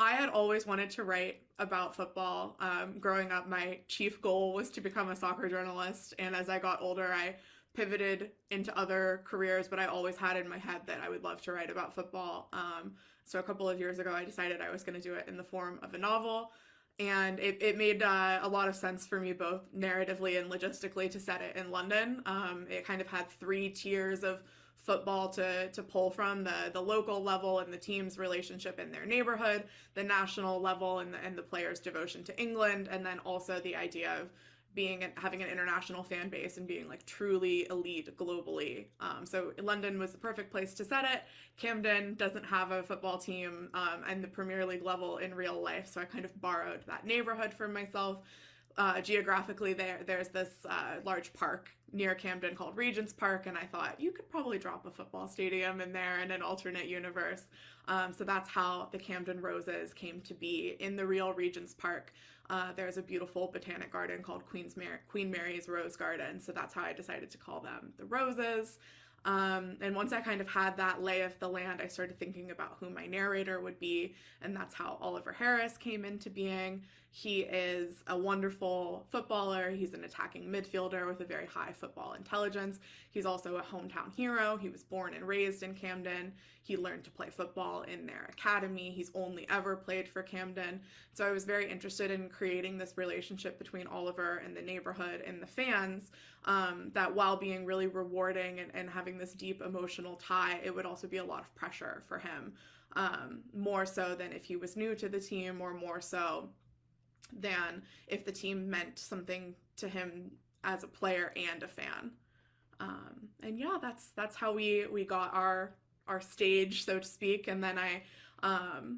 I had always wanted to write about football. Growing up, my chief goal was to become a soccer journalist. And as I got older, I pivoted into other careers, but I always had in my head that I would love to write about football. So a couple of years ago, I decided I was going to do it in the form of a novel. And it made a lot of sense for me, both narratively and logistically, to set it in London. It kind of had three tiers of football to pull from: the local level and the team's relationship in their neighborhood, the national level and the players' devotion to England, and then also the idea of having an international fan base and being like truly elite globally. So London was the perfect place to set it. Camden doesn't have a football team and the Premier League level in real life, so I kind of borrowed that neighborhood for myself. Geographically, there's this large park near Camden called Regent's Park, and I thought you could probably drop a football stadium in there in an alternate universe. So that's how the Camden Roses came to be. In the real Regent's Park, there's a beautiful botanic garden called Queen Mary's Rose Garden, so that's how I decided to call them the Roses. And once I kind of had that lay of the land, I started thinking about who my narrator would be, and that's how Oliver Harris came into being. He is a wonderful footballer. He's an attacking midfielder with a very high football intelligence. He's also a hometown hero. He was born and raised in Camden. He learned to play football in their academy. He's only ever played for Camden. So I was very interested in creating this relationship between Oliver and the neighborhood and the fans, that while being really rewarding and having this deep emotional tie, it would also be a lot of pressure for him, more so than if he was new to the team, or more so than if the team meant something to him as a player and a fan. And yeah, that's how we got our stage, so to speak, and then I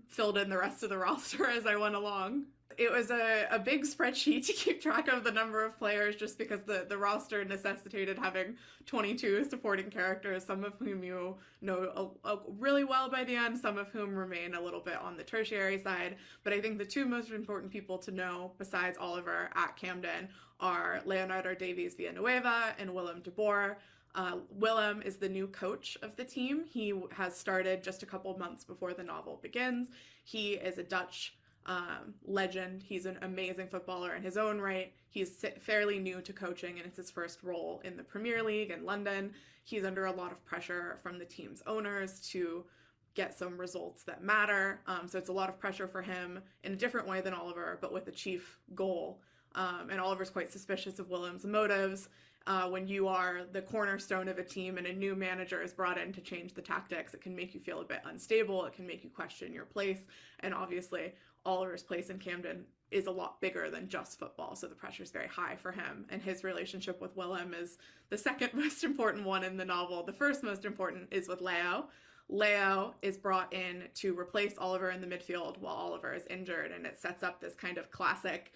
filled in the rest of the roster as I went along. It was a big spreadsheet to keep track of the number of players, just because the roster necessitated having 22 supporting characters, some of whom you know really well by the end, some of whom remain a little bit on the tertiary side. But I think the two most important people to know, besides Oliver at Camden, are Leonardo Davies Villanueva and Willem de Boer. Willem is the new coach of the team. He has started just a couple months before the novel begins. He is a Dutch legend. He's an amazing footballer in his own right. He's fairly new to coaching, and it's his first role in the Premier League in London. He's under a lot of pressure from the team's owners to get some results that matter. So it's a lot of pressure for him in a different way than Oliver, but with a chief goal. And Oliver's quite suspicious of Willem's motives. When you are the cornerstone of a team and a new manager is brought in to change the tactics, it can make you feel a bit unstable. It can make you question your place. And obviously, Oliver's place in Camden is a lot bigger than just football, so the pressure is very high for him. And his relationship with Willem is the second most important one in the novel. The first most important is with Leo. Leo is brought in to replace Oliver in the midfield while Oliver is injured, and it sets up this kind of classic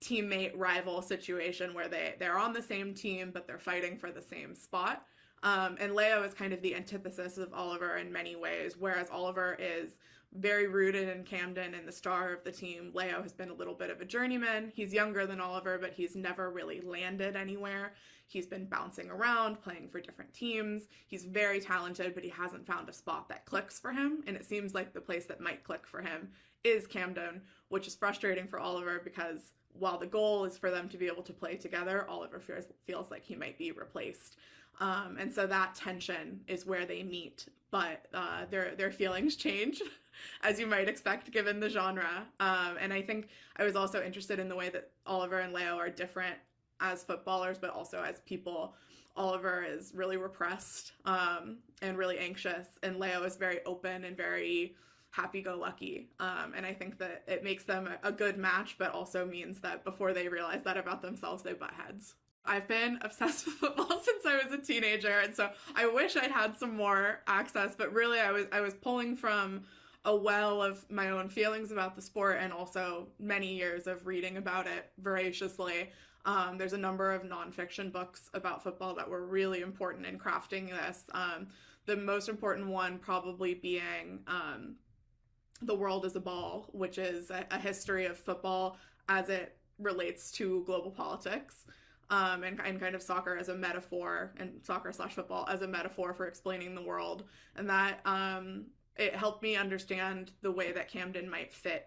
teammate rival situation where they're on the same team but they're fighting for the same spot. And Leo is kind of the antithesis of Oliver in many ways. Whereas Oliver is very rooted in Camden and the star of the team, Leo has been a little bit of a journeyman. He's younger than Oliver, but he's never really landed anywhere. He's been bouncing around, playing for different teams. He's very talented, but he hasn't found a spot that clicks for him. And it seems like the place that might click for him is Camden, which is frustrating for Oliver because while the goal is for them to be able to play together, Oliver feels like he might be replaced. And so that tension is where they meet, but their feelings change, as you might expect given the genre. And I think I was also interested in the way that Oliver and Leo are different as footballers, but also as people. Oliver is really repressed and really anxious, and Leo is very open and very happy-go-lucky. And I think that it makes them a good match, but also means that before they realize that about themselves, they butt heads. I've been obsessed with football since I was a teenager, and so I wish I'd had some more access, but really I was pulling from a well of my own feelings about the sport and also many years of reading about it voraciously. There's a number of nonfiction books about football that were really important in crafting this. The most important one probably being The World is a Ball, which is a history of football as it relates to global politics. And kind of soccer as a metaphor, and soccer/football as a metaphor for explaining the world. And that it helped me understand the way that Camden might fit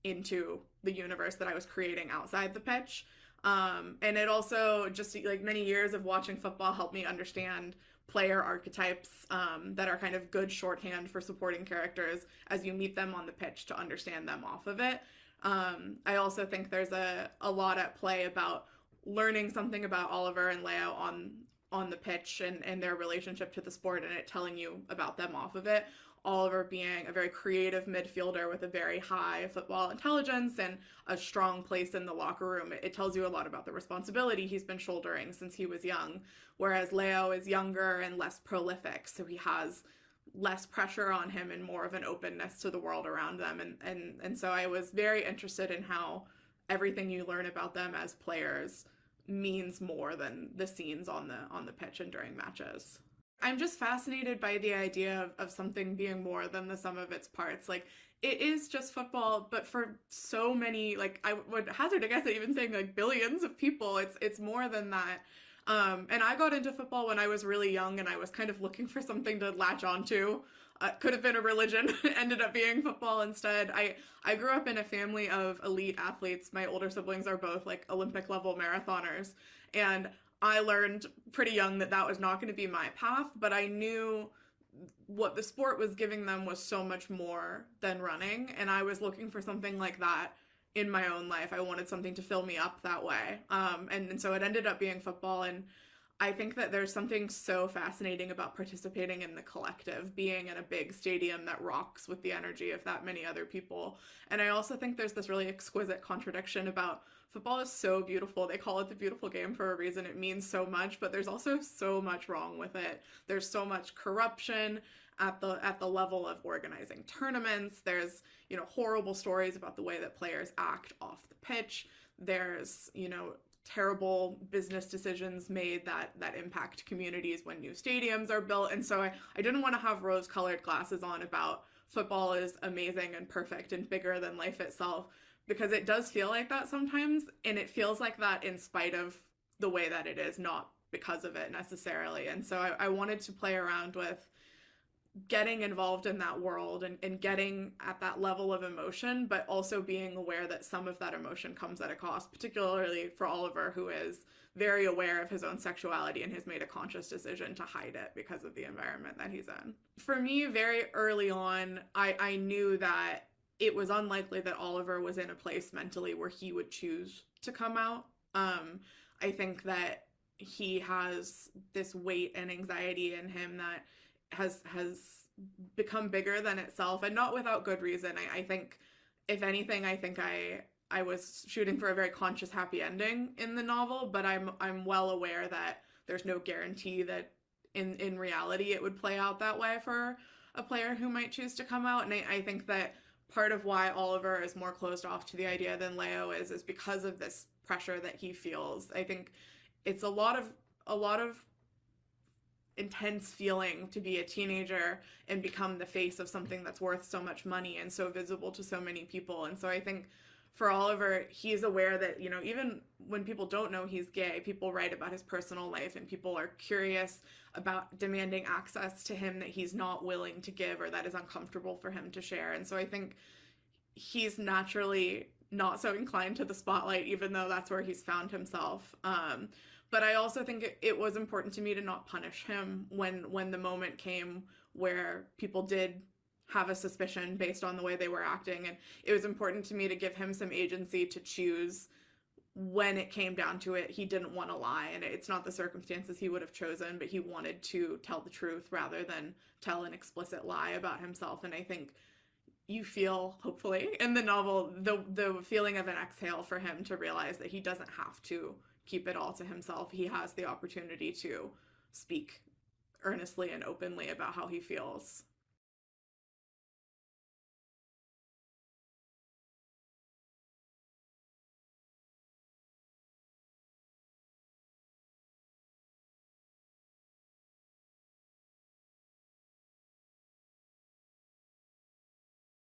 into the universe that I was creating outside the pitch. And it also, just like many years of watching football, helped me understand player archetypes that are kind of good shorthand for supporting characters as you meet them on the pitch to understand them off of it. I also think there's a lot at play about learning something about Oliver and Leo on the pitch and their relationship to the sport, and it telling you about them off of it. Oliver being a very creative midfielder with a very high football intelligence and a strong place in the locker room. It tells you a lot about the responsibility he's been shouldering since he was young, whereas Leo is younger and less prolific, so he has less pressure on him and more of an openness to the world around them. And so I was very interested in how everything you learn about them as players means more than the scenes on the pitch and during matches. I'm just fascinated by the idea of something being more than the sum of its parts. Like, it is just football, but for so many, like, I would hazard a guess at even saying like billions of people, it's more than that. And I got into football when I was really young, and I was kind of looking for something to latch onto. Could have been a religion, ended up being football instead. I grew up in a family of elite athletes. My older siblings are both like Olympic level marathoners, and I learned pretty young that that was not going to be my path, but I knew what the sport was giving them was so much more than running, and I was looking for something like that in my own life. I wanted something to fill me up that way. And so it ended up being football, and I think that there's something so fascinating about participating in the collective, being in a big stadium that rocks with the energy of that many other people. And I also think there's this really exquisite contradiction about football is so beautiful. They call it the beautiful game for a reason. It means so much, but there's also so much wrong with it. There's so much corruption at the level of organizing tournaments. There's, horrible stories about the way that players act off the pitch. There's, terrible business decisions made that impact communities when new stadiums are built. And so I didn't want to have rose-colored glasses on about football is amazing and perfect and bigger than life itself, because it does feel like that sometimes, and it feels like that in spite of the way that it is, not because of it necessarily. And so I wanted to play around with getting involved in that world and getting at that level of emotion, but also being aware that some of that emotion comes at a cost, particularly for Oliver, who is very aware of his own sexuality and has made a conscious decision to hide it because of the environment that he's in. For me, very early on, I knew that it was unlikely that Oliver was in a place mentally where he would choose to come out. I think that he has this weight and anxiety in him that has become bigger than itself, and not without good reason. I think, if anything, I was shooting for a very conscious happy ending in the novel, but I'm well aware that there's no guarantee that in reality it would play out that way for a player who might choose to come out. And I think that part of why Oliver is more closed off to the idea than Leo is because of this pressure that he feels. I think it's a lot of intense feeling to be a teenager and become the face of something that's worth so much money and so visible to so many people. And so I think for Oliver, he's aware that, even when people don't know he's gay, people write about his personal life and people are curious about demanding access to him that he's not willing to give or that is uncomfortable for him to share. And so I think he's naturally not so inclined to the spotlight, even though that's where he's found himself. But I also think it was important to me to not punish him when the moment came where people did have a suspicion based on the way they were acting. And it was important to me to give him some agency to choose when it came down to it. He didn't want to lie, and it's not the circumstances he would have chosen, but he wanted to tell the truth rather than tell an explicit lie about himself. And I think you feel, hopefully, in the novel, the feeling of an exhale for him to realize that he doesn't have to keep it all to himself. He has the opportunity to speak earnestly and openly about how he feels.